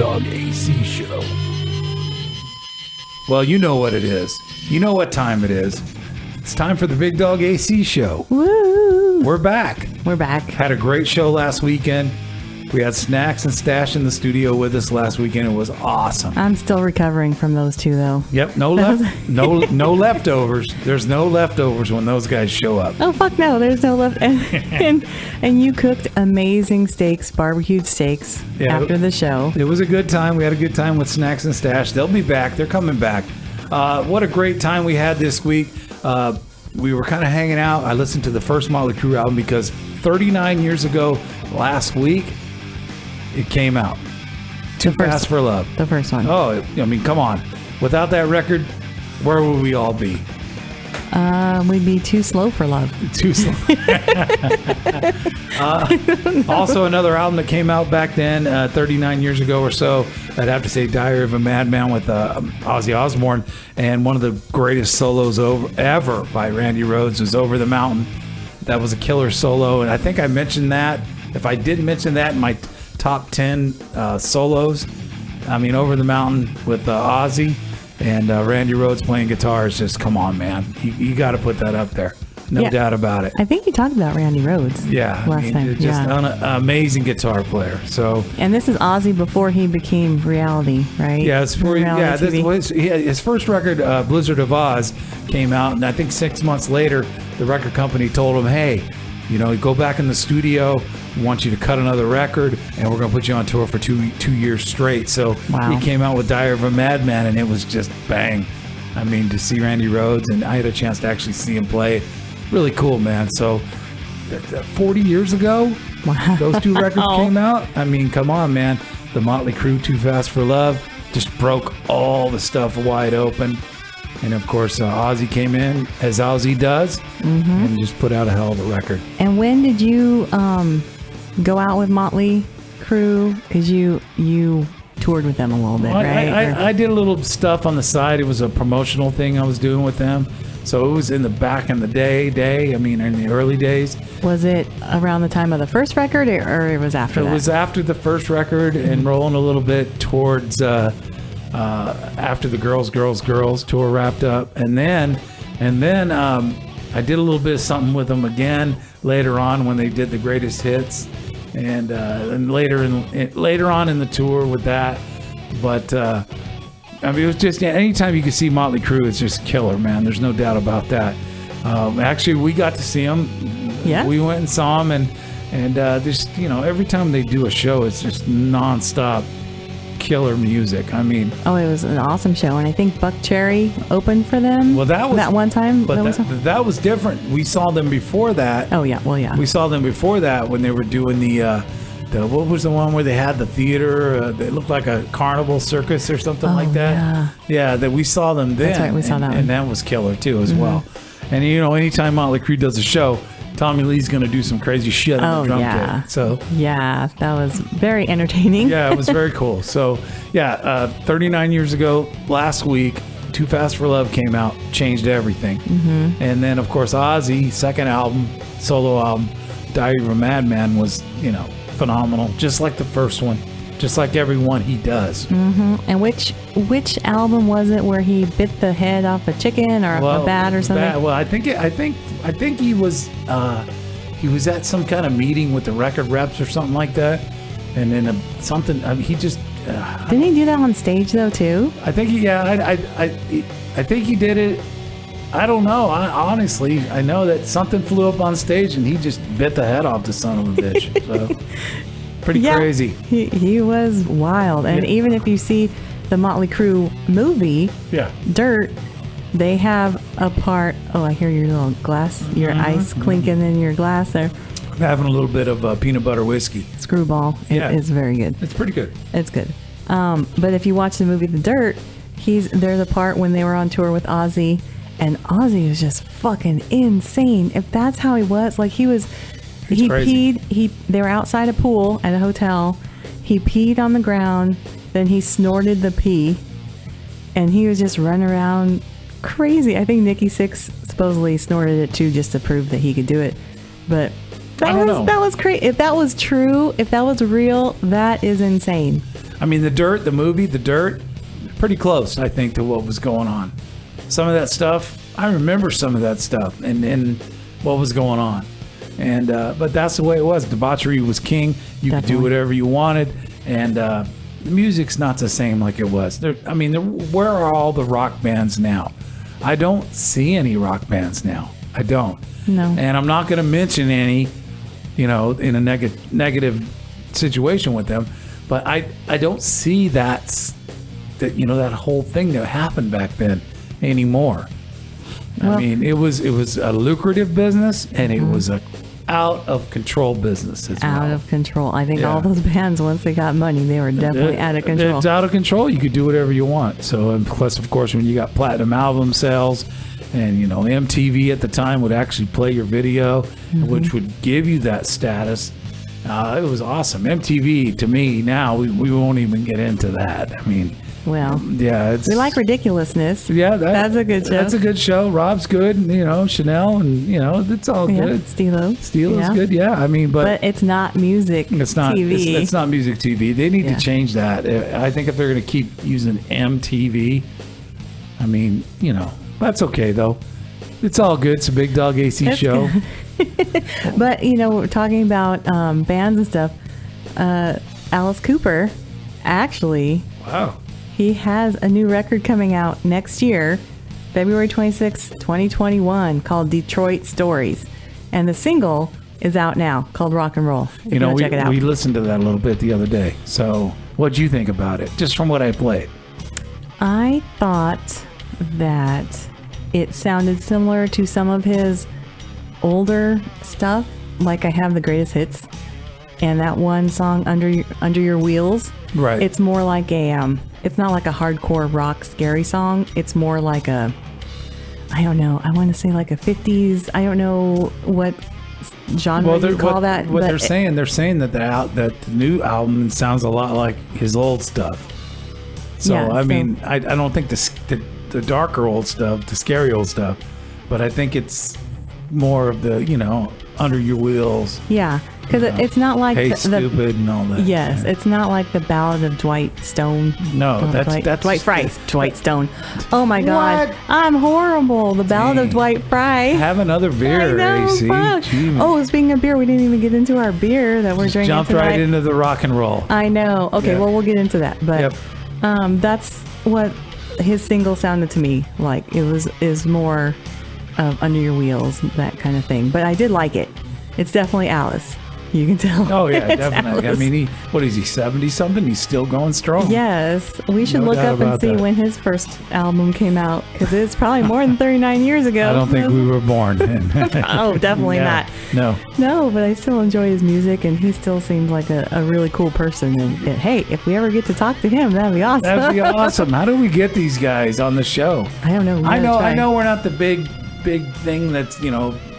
Dog AC Show. Well, you know what it is. You know what time it is. It's time for the Big Dog AC Show. Woo! We're back. We're back. Had a great show last weekend. We had Snacks and Stash in the studio with us last weekend. It was awesome. I'm still recovering from those two, though. Yep, no leftovers. There's no leftovers when those guys show up. Oh, fuck no, there's no left. And you cooked amazing steaks, barbecued steaks, after the show. It was a good time. We had a good time with Snacks and Stash. They'll be back. They're coming back. What a great time we had this week. We were kind of hanging out. I listened to the first Motley Crue album because 39 years ago last week, it came out. Too Fast for Love. The first one. Oh, I mean, come on. Without that record, where would we all be? We'd be too slow for love. Too slow. Also, another album that came out back then, 39 years ago or so, I'd have to say Diary of a Madman with Ozzy Osbourne. And one of the greatest solos ever by Randy Rhoads was Over the Mountain. That was a killer solo. And I think I mentioned that. If I didn't mention that in my top 10 solos, I mean, Over the Mountain with Ozzy and Randy Rhoads playing guitar is just, come on, man. You got to put that up there. No doubt about it. I think you talked about Randy Rhoads. Yeah. Last time. Just an amazing guitar player. So. And this is Ozzy before he became reality, right? Yeah, his first record, Blizzard of Oz, came out, and I think 6 months later, the record company told him, hey, go back in the studio. We want you to cut another record, and we're going to put you on tour for two years straight. So He came out with Diary of a Madman, and it was just bang. I mean, to see Randy Rhoads, and I had a chance to actually see him play. Really cool, man. So 40 years ago, those two records came out. I mean, come on, man. The Motley Crue, Too Fast for Love, just broke all the stuff wide open. And of course, Ozzy came in, as Ozzy does, and just put out a hell of a record. And when did you go out with Motley Crue? Because you toured with them a little bit, right? I did a little stuff on the side. It was a promotional thing I was doing with them. So it was in the back in the day. I mean, in the early days. Was it around the time of the first record, or it was after that? It was after the first record and rolling a little bit towards after the Girls tour wrapped up, and then I did a little bit of something with them again later on when they did the greatest hits, and later on in the tour with that. But I mean, it was just anytime you can see Motley Crue, it's just killer, man. There's no doubt about that. Actually, we got to see them. Yeah, we went and saw them, and just every time they do a show, it's just nonstop killer music. I mean, it was an awesome show, and I think Buck Cherry opened for them. Well, that was that one time, but that was different. We saw them before that. Oh yeah, well yeah. We saw them before that when they were doing the what was the one where they had the theater? It looked like a carnival circus or something like that. Yeah, that we saw them then. That's right, we saw that one. And that was killer too as well. And anytime Motley Crue does a show, Tommy Lee's going to do some crazy shit on the drum kit. So yeah, that was very entertaining. Yeah, it was very cool. So 39 years ago, last week, Too Fast for Love came out, changed everything. And then, of course, Ozzy, second album, solo album, Diary of a Madman was, phenomenal. Just like the first one, just like every one he does. And which album was it where he bit the head off a chicken or a bat or something? Well, I think he was at some kind of meeting with the record reps or something like that, and then he just didn't he do that on stage though too? I think I think he did it. I don't know. Honestly, I know that something flew up on stage and he just bit the head off the son of a bitch. So pretty crazy. He was wild. And even if you see the Motley Crue movie, Dirt, they have a part. Oh, I hear your little glass, your ice clinking in your glass there. I'm having a little bit of peanut butter whiskey. Screwball. It's very good. It's pretty good. It's good. But if you watch the movie The Dirt, there's a part when they were on tour with Ozzy. And Ozzy was just fucking insane. If that's how he was, like he crazy. peed. They were outside a pool at a hotel. He peed on the ground. Then he snorted the pee, and he was just running around crazy. I think Nikki Sixx supposedly snorted it too, just to prove that he could do it. But that was crazy. If that was true, if that was real, that is insane. I mean, the movie, The Dirt, pretty close, I think, to what was going on. Some of that stuff, I remember some of that stuff and what was going on. And but that's the way it was. Debauchery was king. You could do whatever you wanted. And the music's not the same like it was. Where are all the rock bands now? I don't see any rock bands now. I don't. No. And I'm not going to mention any, in a negative situation with them. But I don't see that whole thing that happened back then anymore. Well, I mean, it was a lucrative business, and it was a out of control business as well. Out of control. I think all those bands, once they got money, they were definitely out of control. It's out of control. You could do whatever you want. So, and plus, of course, when you got platinum album sales, and MTV at the time would actually play your video, which would give you that status. It was awesome. MTV, to me, now we won't even get into that. I mean, well, yeah, we like ridiculousness. Yeah, that's a good show. That's a good show. Rob's good, and Chanel, and it's all good. Steelo's good. Yeah, I mean, but it's not music. It's not TV. It's not music TV. They need to change that. I think if they're going to keep using MTV, I mean, that's okay though. It's all good. It's a Big Dog AC show. But we're talking about bands and stuff. Alice Cooper, actually. Wow. He has a new record coming out next year, February 26, 2021, called Detroit Stories. And the single is out now, called Rock and Roll. Check it out. We listened to that a little bit the other day. So what'd you think about it, just from what I played? I thought that it sounded similar to some of his older stuff, like I Have the Greatest Hits. And that one song, Under Your Wheels, right? It's more like it's not like a hardcore rock scary song. It's more like I don't know. I want to say like a 50s. I don't know what genre you call that. What they're saying that the new album sounds a lot like his old stuff. So I mean, I don't think the darker old stuff, the scary old stuff, but I think it's more of the Under Your Wheels. Yeah. Because it's not like Hey Stupid and all that. Yes, it's not like the Ballad of Dwight Stone. No, that's Dwight Fry. Dwight Stone. Oh my God, What? I'm horrible. The Ballad of Dwight Fry. Have another beer, I know, AC. fuck. Oh, speaking of beer, we didn't even get into our beer that we're drinking Jumped tonight. right into the rock and roll. I know. Okay, well we'll get into that. But that's what his single sounded to me like. Is more of Under Your Wheels, that kind of thing. But I did like it. It's definitely Alice. You can tell. Oh yeah, definitely. Alice. I mean, what is he, 70-something? He's still going strong. Yes, we should No look doubt up and about see that. when his first album came out, because it's probably more than 39 years ago. I don't think we were born then. Oh, definitely Yeah, not. No. No, but I still enjoy his music, and he still seems like a really cool person. And hey, if we ever get to talk to him, that'd be awesome. That'd be awesome. How do we get these guys on the show? I don't know. I know we're not the big thing that's,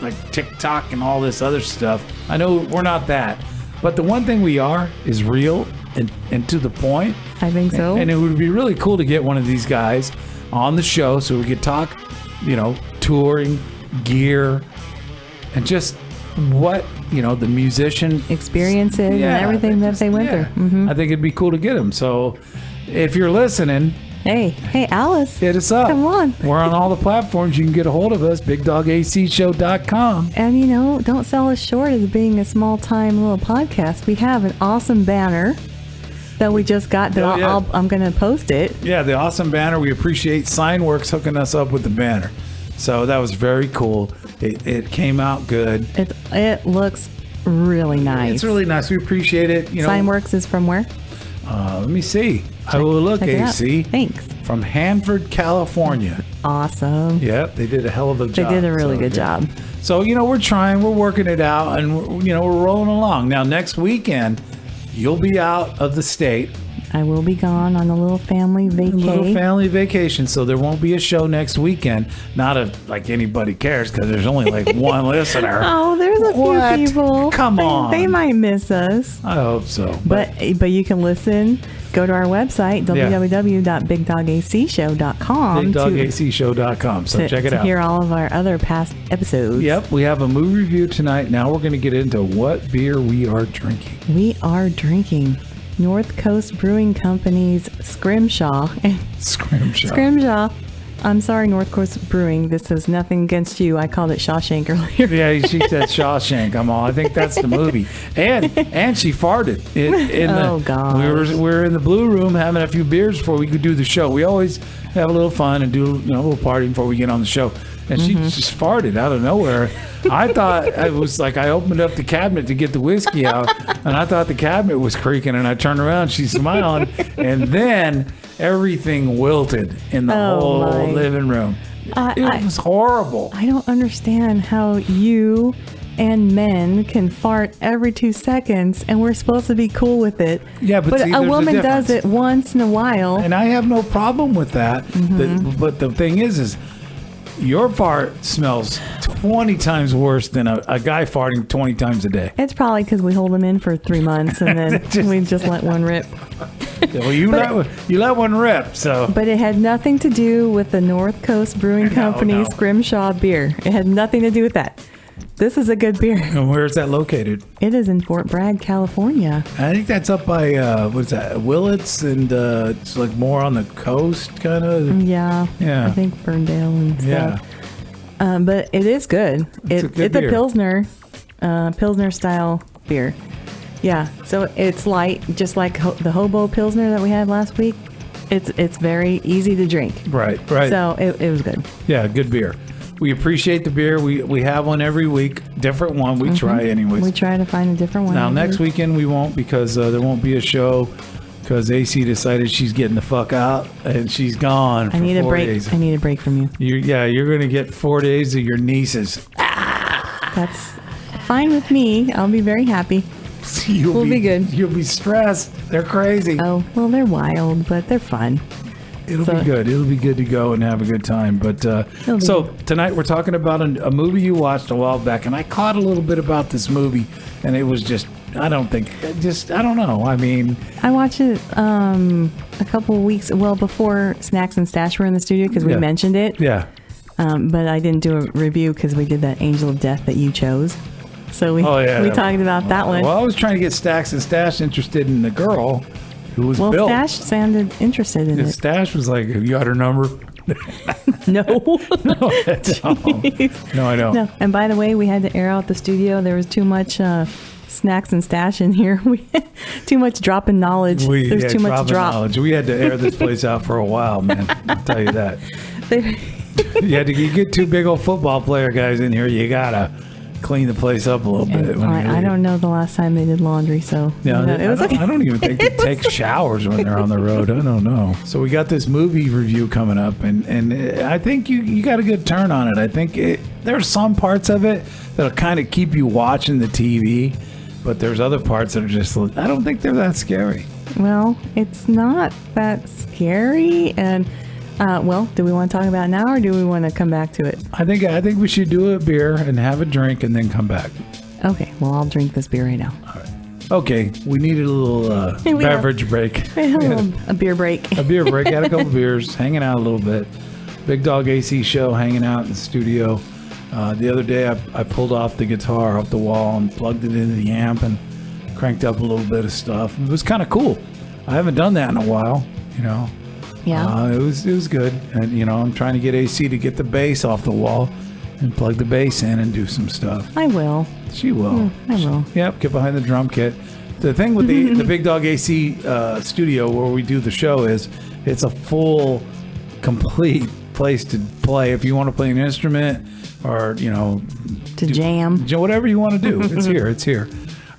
like TikTok and all this other stuff. I know we're not that. But the one thing we are is real and to the point. I think so. And it would be really cool to get one of these guys on the show so we could talk, touring, gear, and just what, the musician experiences and everything that they went through. Mm-hmm. I think it'd be cool to get them. So if you're listening, Hey, Alice. hit us up. Come on. We're on all the platforms. You can get a hold of us, bigdogacshow.com. And, don't sell us short as being a small-time little podcast. We have an awesome banner that we just got that I'm going to post it. Yeah, the awesome banner. We appreciate Signworks hooking us up with the banner. So that was very cool. It came out good. It looks really nice. It's really nice. We appreciate it. Signworks is from where? Let me see. I will look, AC. Thanks. From Hanford, California. Awesome. Yep, they did a hell of a job. They did a really good job. So, we're trying, we're working it out, and, we're rolling along. Now, next weekend, you'll be out of the state. I will be gone on a little family vacation, so there won't be a show next weekend. Not like anybody cares, because there's only like one listener. Oh, there's a few people. Come on. They might miss us. I hope so. But you can listen. Go to our website, www.bigdogacshow.com. bigdogacshow.com. So check it out. To hear all of our other past episodes. Yep, we have a movie review tonight. Now we're going to get into what beer we are drinking. We are drinking North Coast Brewing Company's Scrimshaw. Scrimshaw. I'm sorry, North Coast Brewing. This is nothing against you. I called it Shawshank earlier. Yeah, she said Shawshank. I think that's the movie. And she farted. God. We were in the Blue Room having a few beers before we could do the show. We always have a little fun and do a little party before we get on the show. And she just farted out of nowhere. I thought it was like I opened up the cabinet to get the whiskey out, and I thought the cabinet was creaking, and I turned around, she's smiling, and then everything wilted in the whole living room. It was horrible. I don't understand how you and men can fart every 2 seconds, and we're supposed to be cool with it. Yeah, but see, a woman does it once in a while. And I have no problem with that. But the thing is your fart smells 20 times worse than a guy farting 20 times a day. It's probably because we hold them in for 3 months and then we just let one rip. Well, you let one rip, so. But it had nothing to do with the North Coast Brewing Company's Scrimshaw beer. It had nothing to do with that. This is a good beer. And where is that located? It is in Fort Bragg, California. I think that's up by, what's that, Willits, and it's like more on the coast, kind of. Yeah. I think Ferndale and stuff. Yeah. But it is good. It's a Pilsner style beer. Yeah, so it's light, just like the Hobo Pilsner that we had last week. It's very easy to drink. Right. So it was good. Yeah, good beer. We appreciate the beer. We have one every week, different one. We try anyways. We try to find a different one. Now, next weekend we won't, because there won't be a show, because AC decided she's getting the fuck out and she's gone for 4 days. I need a break from you. You're going to get 4 days of your nieces. That's fine with me. I'll be very happy. We'll be good. You'll be stressed. They're crazy. Oh, well, they're wild, but they're fun. It'll be good. It'll be good to go and have a good time. But tonight we're talking about a movie you watched a while back, and I caught a little bit about this movie, and it was just, I don't know. I mean, I watched it a couple of weeks, before Snacks and Stash were in the studio, because we mentioned it. Yeah. But I didn't do a review because we did that Angel of Death that you chose. So we talked about that one. Well, I was trying to get Stacks and Stash interested in the girl who was built. Stash sounded interested in it. Stash was like, "You got her number?" No. No, I don't. No. And by the way, we had to air out the studio. There was too much Snacks and Stash in here. Too much dropping knowledge. There's too much drop. Knowledge. We had to air this place out for a while, man. I'll tell you that. You get two big old football player guys in here, you gotta clean the place up a little bit. I don't know the last time they did laundry, so it was okay. I don't even think they take showers when they're on the road. I don't know. So we got this movie review coming up, and I think you got a good turn on it. I think there's some parts of it that'll kind of keep you watching the TV, but there's other parts that are just, I don't think they're that scary. Well, it's not that scary, and do we want to talk about it now, or do we want to come back to it? I think we should do a beer and have a drink and then come back. Okay, well, I'll drink this beer right now. All right. Okay, we needed a little beverage break. A beer break. A beer break. Had a couple beers, hanging out a little bit. Big Dog AC show, hanging out in the studio. The other day, I pulled off the guitar off the wall and plugged it into the amp and cranked up a little bit of stuff. It was kind of cool. I haven't done that in a while, Yeah. It was good. And, I'm trying to get AC to get the bass off the wall and plug the bass in and do some stuff. I will. She will. I will. Yep, get behind the drum kit. The thing with the Big Dog AC studio where we do the show is it's a full, complete place to play. If you want to play an instrument or, jam. Whatever you want to do, it's here. It's here.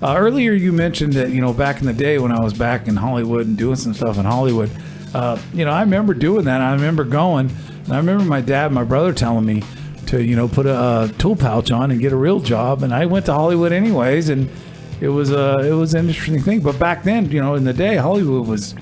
Earlier you mentioned that, back in the day when I was back in Hollywood and doing some stuff in Hollywood, I remember doing that. I remember going, and I remember my dad and my brother telling me to, put a tool pouch on and get a real job. And I went to Hollywood anyways, and it was an interesting thing. But back then, in the day, Hollywood was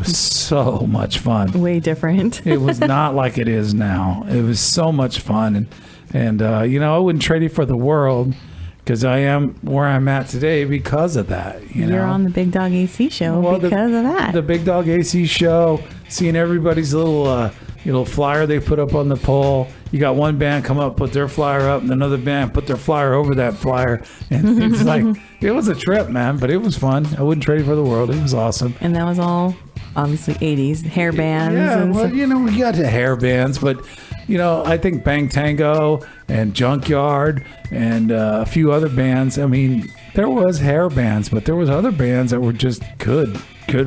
so much fun. Way different. It was not like it is now. It was so much fun, and I wouldn't trade it for the world. Because I am where I'm at today because of that. You're on the Big Dog AC show because of that. The Big Dog AC show, seeing everybody's little, little flyer they put up on the pole. You got one band come up, put their flyer up, and another band put their flyer over that flyer. And it's like, it was a trip, man, but it was fun. I wouldn't trade it for the world. It was awesome. And that was all obviously 80s hair bands. Yeah, well, we got to hair bands, but I think Bang Tango and Junkyard and a few other bands. I mean, there was hair bands, but there was other bands that were just good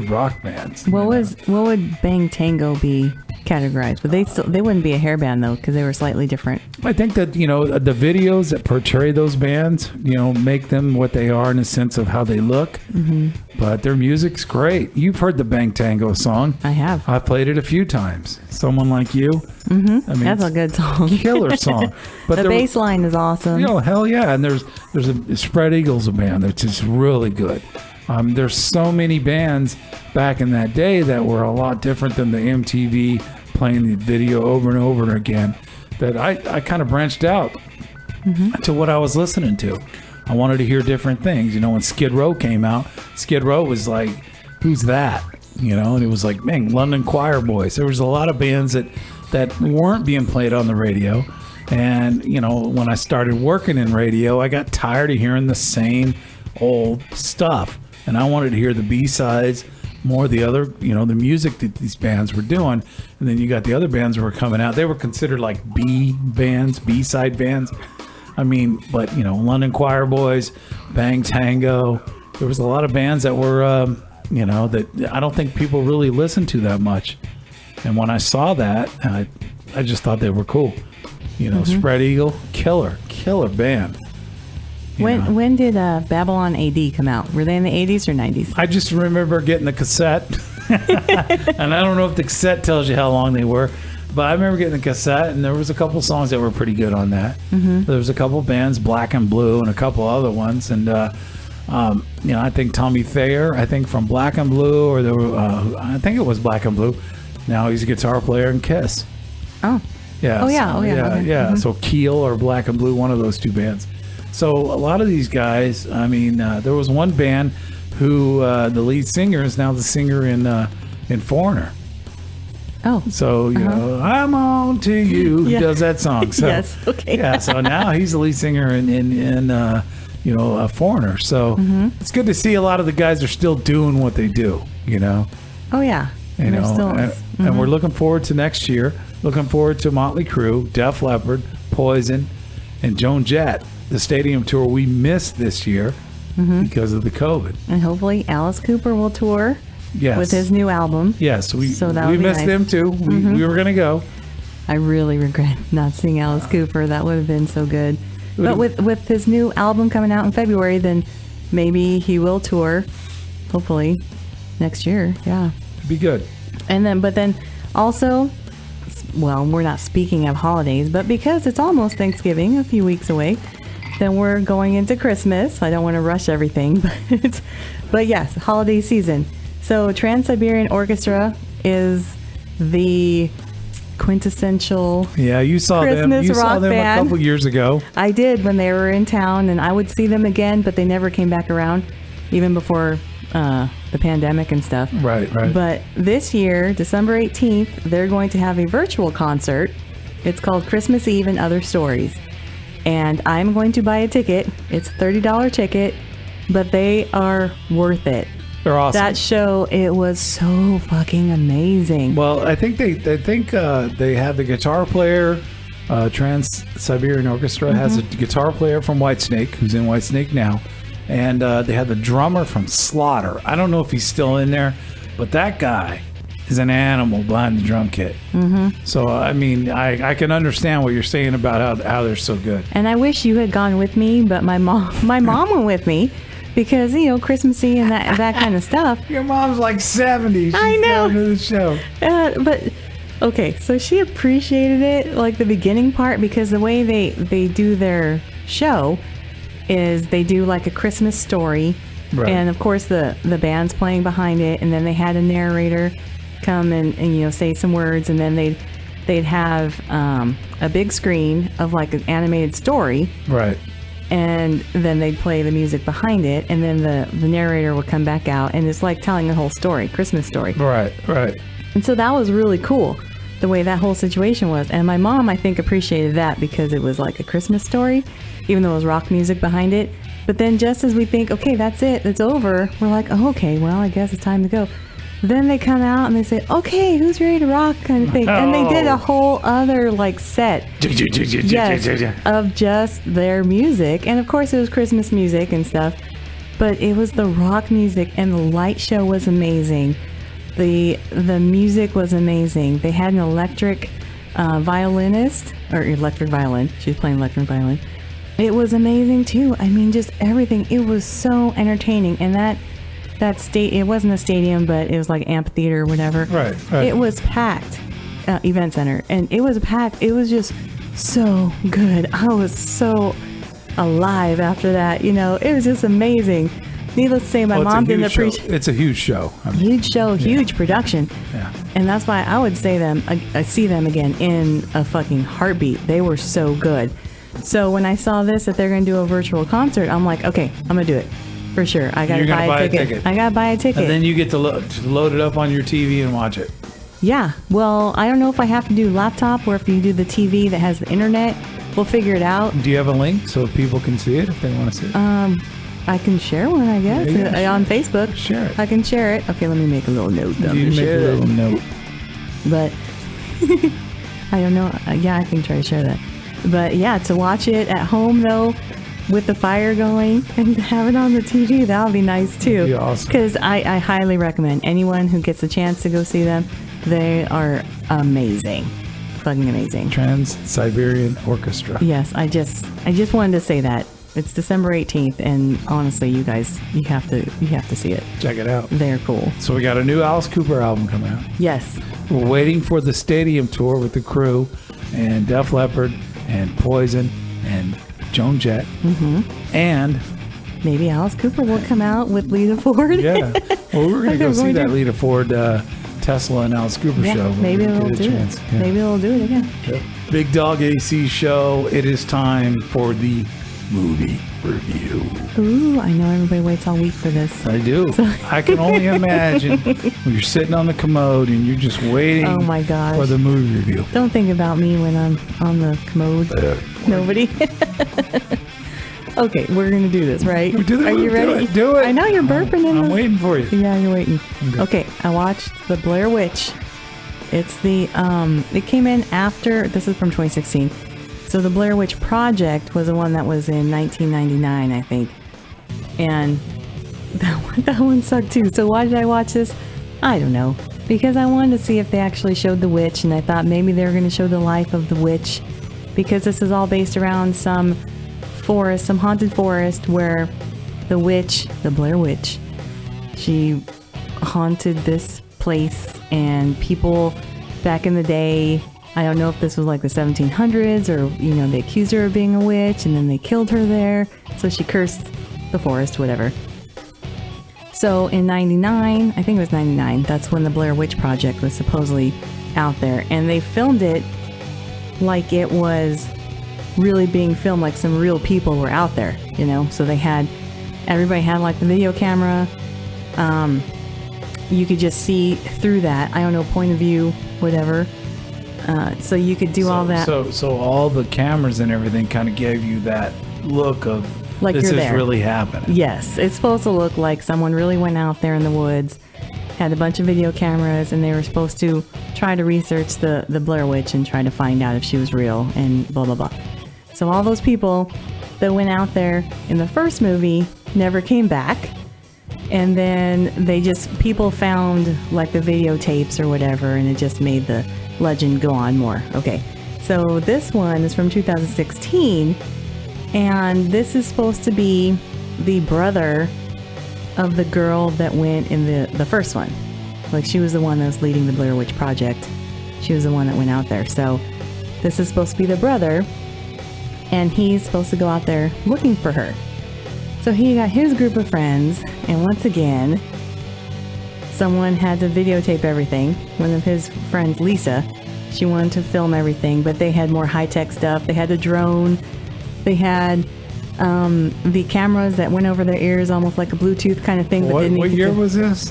rock bands. What would Bang Tango be categorized? But they wouldn't be a hair band though, because they were slightly different. I think that the videos that portray those bands, make them what they are in a sense of how they look. Mm-hmm. But their music's great. You've heard the Bang Tango song. I have. I played it a few times. Someone Like You. Mm-hmm. I mean, that's a good song. Killer song. But the bass line is awesome. Hell yeah! And there's a Spread Eagle's a band that's just really good. There's so many bands back in that day that were a lot different than the MTV playing the video over and over again, that I kind of branched out to what I was listening to. I wanted to hear different things. When Skid Row came out, Skid Row was like, who's that? And it was like, man, London Choir Boys. There was a lot of bands that weren't being played on the radio. And, when I started working in radio, I got tired of hearing the same old stuff. And I wanted to hear the B-sides, more the other, the music that these bands were doing. And then you got the other bands that were coming out. They were considered like B-side bands. I mean, but, London Choir Boys, Bang Tango. There was a lot of bands that were, that I don't think people really listened to that much. And when I saw that, I just thought they were cool. Spread Eagle, killer band. When did Babylon AD come out? Were they in the 80s or 90s? I just remember getting the cassette. And I don't know if the cassette tells you how long they were, but I remember getting the cassette, and there was a couple songs that were pretty good on that. Mm-hmm. There was a couple bands, Black and Blue, and a couple other ones. And, I think Tommy Thayer, from Black and Blue, or there were, I think it was Black and Blue. Now he's a guitar player in Kiss. Oh. Yeah. Okay. Yeah. Mm-hmm. So Keel or Black and Blue, one of those two bands. So a lot of these guys, there was one band who the lead singer is now the singer in Foreigner. Oh. So, I'm on to you. He does that song. So, yes. Okay. Yeah. So now he's the lead singer in a Foreigner. So it's good to see a lot of the guys are still doing what they do, Oh, yeah. And we're looking forward to next year. Looking forward to Motley Crue, Def Leppard, Poison, and Joan Jett. The stadium tour we missed this year because of the COVID. And hopefully Alice Cooper will tour with his new album. Yes, we missed them too. We were going to go. I really regret not seeing Alice Cooper. That would have been so good. But with his new album coming out in February, then maybe he will tour, hopefully, next year. Yeah. Be good. But then also, well, we're not speaking of holidays, but because it's almost Thanksgiving, a few weeks away, then we're going into Christmas. I don't want to rush everything, but yes, holiday season. So Trans-Siberian Orchestra is the quintessential you saw Christmas them. You rock saw them band. a couple years ago. I did when they were in town, and I would see them again, but they never came back around, even before the pandemic and stuff. Right. But this year, December 18th, they're going to have a virtual concert. It's called Christmas Eve and Other Stories. And I'm going to buy a ticket. It's a $30 ticket, but they are worth it. They're awesome. That show, it was so fucking amazing. Well, I think they have the guitar player. Trans-Siberian Orchestra has a guitar player from Whitesnake, who's in Whitesnake now, and they have the drummer from Slaughter. I don't know if he's still in there, but that guy is an animal behind the drum kit. So I can understand what you're saying about how they're so good. And I wish you had gone with me, but my mom went with me because Christmassy and that kind of stuff. Your mom's like 70. She's I know. going to the show. But okay, so she appreciated it, like the beginning part, because the way they do their show is they do like a Christmas story, and of course the band's playing behind it, and then they had a narrator come and say some words, and then they'd have a big screen of like an animated story, right, and then they'd play the music behind it, and then the narrator would come back out, and it's like telling a whole story, Christmas story, right. And so that was really cool. the way that whole situation was. And my mom, I think, appreciated that because it was like a Christmas story, even though it was rock music behind it. But then just as we think, okay, that's it, it's over, we're like, oh, okay, well, I guess it's time to go. Then they come out and they say, okay, who's ready to rock, kind of thing. And they did a whole other like set of just their music. And of course it was Christmas music and stuff, but it was the rock music, and the light show was amazing. The music was amazing. They had an electric violinist, or electric violin. She was playing electric violin. It was amazing too. I mean, just everything. It was so entertaining. And it wasn't a stadium, but it was like amphitheater or whatever. Right. It was packed, event center, and it was packed. It was just so good. I was so alive after that. You know, it was just amazing. Needless to say, my mom didn't appreciate. It's a huge show. Huge show, huge production. Yeah. And that's why I would say I see them again in a fucking heartbeat. They were so good. So when I saw this, that they're going to do a virtual concert, I'm like, okay, I'm going to do it. For sure. I got to buy a ticket. I got to buy a ticket. And then you get to load it up on your TV and watch it. Yeah. Well, I don't know if I have to do laptop or if you do the TV that has the internet. We'll figure it out. Do you have a link so people can see it if they want to see it? I can share one, I guess, on Facebook. Share it. I can share it. Okay, let me make a little note. You make a little note. But I don't know. Yeah, I can try to share that. But yeah, to watch it at home though, with the fire going and have it on the TV, that would be nice too. That'd be awesome. Because I highly recommend anyone who gets a chance to go see them. They are amazing. Fucking amazing. Trans-Siberian Orchestra. Yes, I just wanted to say that. It's December 18th, and honestly, you guys, you have to see it. Check it out. They're cool. So we got a new Alice Cooper album coming out. Yes. We're waiting for the stadium tour with the Crew and Def Leppard and Poison and Joan Jett. Mm-hmm. And maybe Alice Cooper will come out with Lita Ford. Yeah. Well, we're going to go see that Lita Ford Tesla and Alice Cooper show. Maybe they'll do it. Yeah. Maybe they'll do it again. Yep. Big Dog AC Show. It is time for the movie review. Ooh, I know everybody waits all week for this. I do. So. I can only imagine when you're sitting on the commode and you're just waiting for the movie review. Don't think about me when I'm on the commode. Nobody. Okay, we're going to do this, right? Are you ready? Do it. I know you're burping in I'm waiting for you. Yeah, you're waiting. Okay, I watched The Blair Witch. It's it came in after, this is from 2016. So the Blair Witch Project was the one that was in 1999, I think. And that one sucked too. So why did I watch this? I don't know. Because I wanted to see if they actually showed the witch, and I thought maybe they were going to show the life of the witch. Because this is all based around some forest, some haunted forest where the witch, the Blair Witch, she haunted this place, and people back in the day, I don't know if this was like the 1700s or, you know, they accused her of being a witch and then they killed her there. So she cursed the forest, whatever. So in 99, I think it was 99, that's when the Blair Witch Project was supposedly out there. And they filmed it like it was really being filmed, like some real people were out there, you know? So everybody had like the video camera. You could just see through that. I don't know, point of view, whatever. So you could do all that. So all the cameras and everything kind of gave you that look of like this is there. Really happening. Yes, it's supposed to look like someone really went out there in the woods, had a bunch of video cameras, and they were supposed to try to research the Blair Witch and try to find out if she was real and blah, blah, blah. So all those people that went out there in the first movie never came back. And then people found like the videotapes or whatever, and it just made the legend go on more. Okay, so this one is from 2016, and this is supposed to be the brother of the girl that went in the first one. Like, she was the one that was leading the Blair Witch Project. She was the one that went out there. So this is supposed to be the brother, and he's supposed to go out there looking for her. So he got his group of friends, and once again, someone had to videotape everything. One of his friends, Lisa, she wanted to film everything, but they had more high-tech stuff. They had a drone. They had the cameras that went over their ears, almost like a Bluetooth kind of thing. What year was this?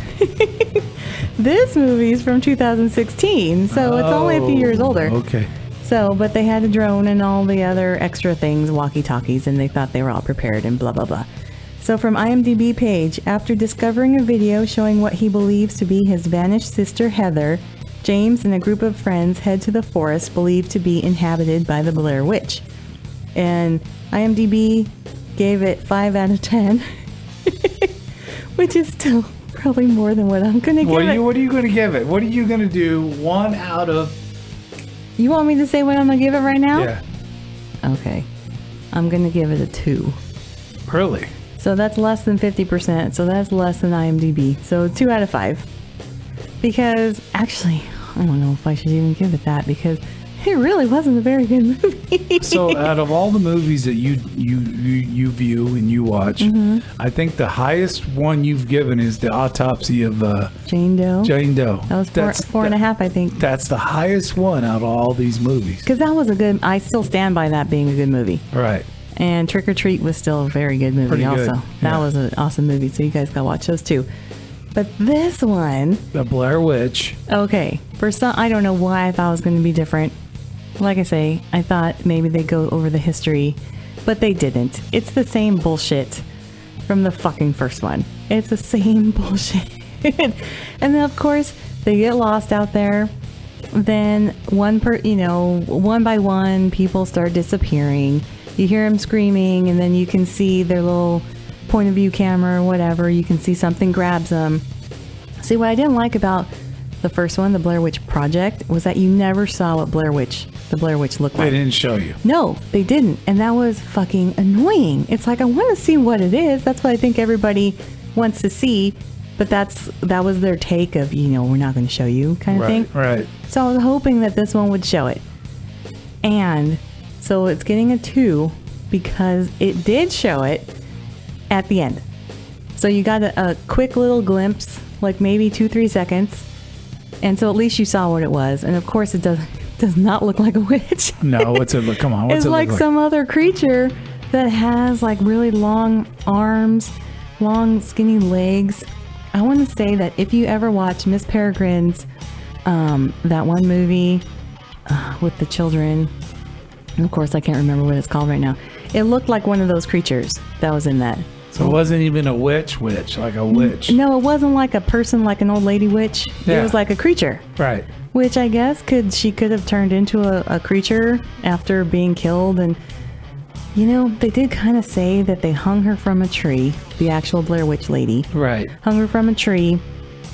This movie's from 2016, so it's only a few years older. Okay. So, but they had a drone and all the other extra things, walkie-talkies, and they thought they were all prepared and blah, blah, blah. So from IMDb page, after discovering a video showing what he believes to be his vanished sister Heather, James and a group of friends head to the forest believed to be inhabited by the Blair Witch. And IMDb gave it 5 out of 10, which is still probably more than what I'm going to give it. What are you going to give it? What are you going to do 1 out of... You want me to say what I'm going to give it right now? Yeah. Okay. I'm going to give it a 2. Really? So that's less than 50%. So that's less than IMDb. So 2 out of 5. Because actually, I don't know if I should even give it that because it really wasn't a very good movie. So out of all the movies that you view and you watch, I think the highest one you've given is the autopsy of Jane Doe. Jane Doe. That was 4.5, I think. That's the highest one out of all these movies. Because that was a good. I still stand by that being a good movie. Right. And Trick or Treat was still a very good movie. Pretty also. good. That was an awesome movie. So you guys got to watch those too. But this one, The Blair Witch. Okay. For some, I don't know why I thought it was going to be different. Like I say, I thought maybe they'd go over the history, but they didn't. It's the same bullshit from the fucking first one. It's the same bullshit. And then, of course, they get lost out there. Then one by one, people start disappearing. You hear them screaming, and then you can see their little point of view camera or whatever. You can see something grabs them. See, what I didn't like about the first one, the Blair Witch Project, was that you never saw what the Blair Witch looked like. They didn't show you. No, they didn't. And that was fucking annoying. It's like, I want to see what it is. That's what I think everybody wants to see. But that was their take of, we're not going to show you kind of thing. Right. So I was hoping that this one would show it. And so it's getting a 2 because it did show it at the end. So you got a quick little glimpse, like maybe 2-3 seconds. And so at least you saw what it was. And of course it does not look like a witch. No, what's it look? Come on, what's it's it like look like? Some other creature that has like really long arms, long skinny legs. I want to say that if you ever watch Miss Peregrine's, that one movie with the children, and of course I can't remember what it's called right now. It looked like one of those creatures that was in that. So it wasn't even a witch, like a witch. No, it wasn't like a person, like an old lady witch. Yeah. It was like a creature. Right. Which I guess she could have turned into a creature after being killed. And, they did kind of say that they hung her from a tree, the actual Blair Witch lady. Right. Hung her from a tree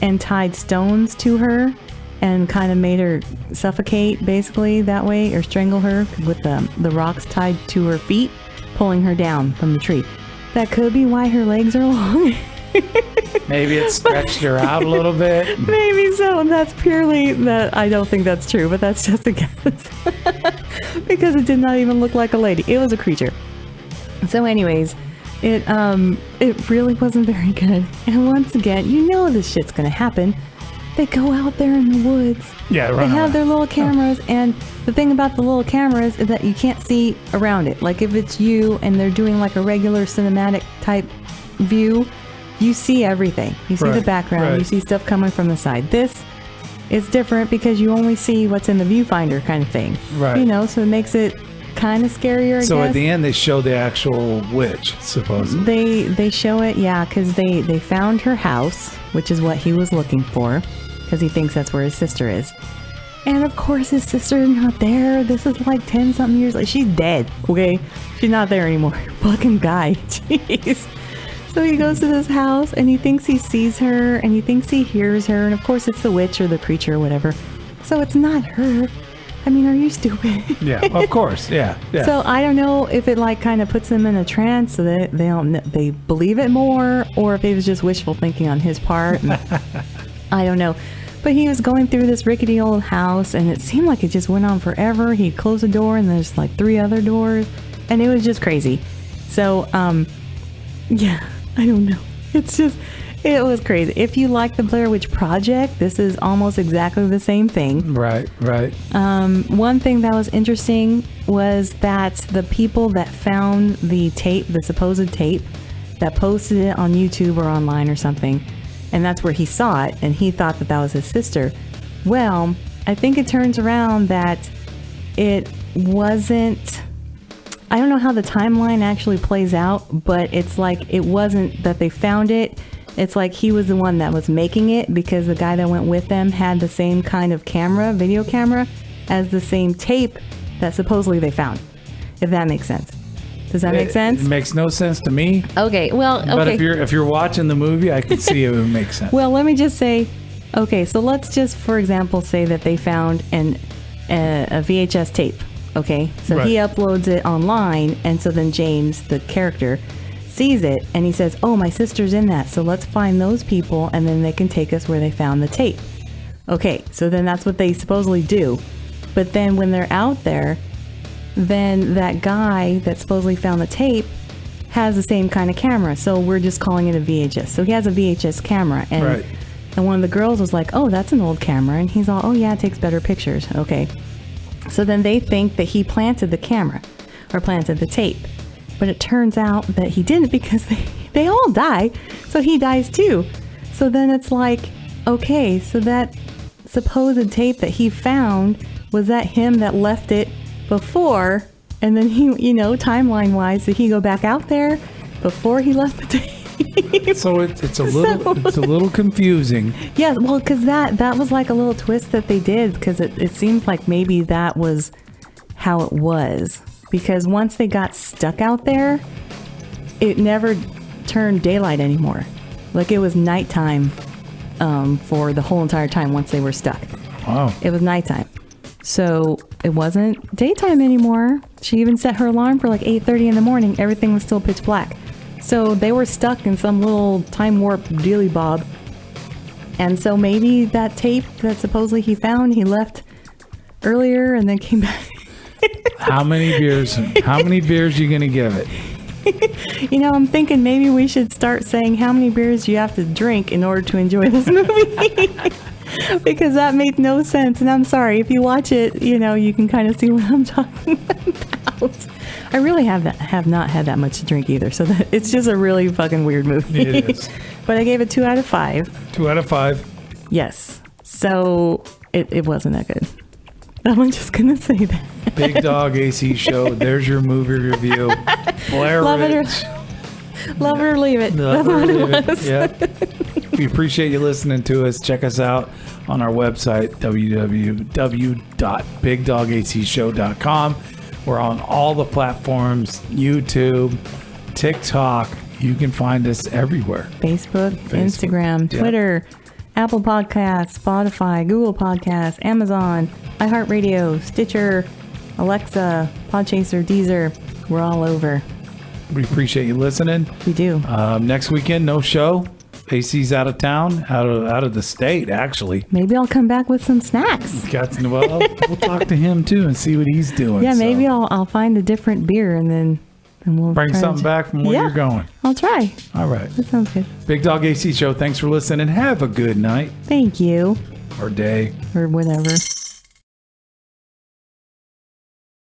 and tied stones to her and kind of made her suffocate basically that way, or strangle her with the rocks tied to her feet, pulling her down from the tree. That could be why her legs are long. Maybe it stretched her out a little bit. Maybe so. And that's purely that. I don't think that's true, but that's just a guess. Because it did not even look like a lady. It was a creature. So anyways, it really wasn't very good. And once again, this shit's going to happen. They go out there in the woods. Yeah, right. They have their little cameras, and the thing about the little cameras is that you can't see around it. Like if it's you and they're doing like a regular cinematic type view, you see everything. You see the background. You see stuff coming from the side. This is different because you only see what's in the viewfinder kind of thing. Right. So it makes it kind of scarier, I guess. So at the end, they show the actual witch, supposedly. They show it, yeah, because they found her house, which is what he was looking for, because he thinks that's where his sister is. And of course, his sister is not there. This is like 10-something years later. She's dead, okay? She's not there anymore. Fucking guy. Jeez. So he goes to this house, and he thinks he sees her, and he thinks he hears her, and of course, it's the witch or the creature or whatever. So it's not her. I mean, are you stupid? Yeah, of course. Yeah. So I don't know if it like kind of puts them in a trance so that they believe it more, or if it was just wishful thinking on his part. I don't know. But he was going through this rickety old house, and it seemed like it just went on forever. He'd close a door, and there's like 3 other doors, and it was just crazy. So, yeah, I don't know. It was crazy. If you like the Blair Witch Project, this is almost exactly the same thing. Right. One thing that was interesting was that the people that found the tape, the supposed tape, that posted it on YouTube or online or something, and that's where he saw it, and he thought that was his sister. Well, I think it turns around that it wasn't. I don't know how the timeline actually plays out, but it's like it wasn't that they found it. It's like he was the one that was making it, because the guy that went with them had the same kind of camera, video camera, as the same tape that supposedly they found. If that makes sense. Does that make sense? It makes no sense to me. Okay, well, okay. But if you're watching the movie, I can see it would make sense. Well, let me just say, okay, so let's just, for example, say that they found a VHS tape. Okay, so Right. he uploads it online, and so then James, the character, sees it, and he says, oh, my sister's in that, so let's find those people, and then they can take us where they found the tape. Okay, so then that's what they supposedly do. But then when they're out there, then that guy that supposedly found the tape has the same kind of camera, so we're just calling it a VHS. So he has a VHS camera, and Right. and one of the girls was like, oh, that's an old camera, and he's all, oh yeah, it takes better pictures. Okay. So then they think that he planted the camera or planted the tape. But it turns out that he didn't, because they all die. So he dies too. So then it's like, okay, so that supposed tape that he found, was that him that left it before? And then he, timeline wise, did he go back out there before he left the tape? So it's a little confusing. Yeah, well, because that was like a little twist that they did, because it seems like maybe that was how it was. Because once they got stuck out there, it never turned daylight anymore. Like it was nighttime for the whole entire time once they were stuck. Wow. It was nighttime. So it wasn't daytime anymore. She even set her alarm for like 8:30 in the morning. Everything was still pitch black. So they were stuck in some little time warp dealy bob. And so maybe that tape that supposedly he found, he left earlier and then came back. How many beers you going to give it? I'm thinking maybe we should start saying how many beers you have to drink in order to enjoy this movie. Because that made no sense. And I'm sorry, if you watch it, you can kind of see what I'm talking about. I really have not had that much to drink either. So it's just a really fucking weird movie. It is. But I gave it 2 out of 5. 2 out of 5. Yes. So it wasn't that good. I'm just going to say that. Big Dog AC Show. There's your movie review. Blair Witch. Love it or leave it. Love That's it or what it leave was. it. Yeah. We appreciate you listening to us. Check us out on our website, www.bigdogacshow.com. We're on all the platforms, YouTube, TikTok. You can find us everywhere. Facebook. Instagram, yeah. Twitter, Apple Podcasts, Spotify, Google Podcasts, Amazon, iHeartRadio, Stitcher, Alexa, Podchaser, Deezer. We're all over. We appreciate you listening. We do. Next weekend, no show. AC's out of town, out of the state, actually. Maybe I'll come back with some snacks. Well, we'll talk to him too and see what he's doing. Yeah, maybe I'll find a different beer and we'll bring something back from where you're going. I'll try. All right. That sounds good. Big Dog AC Show. Thanks for listening. Have a good night Thank you. or day. Or whatever.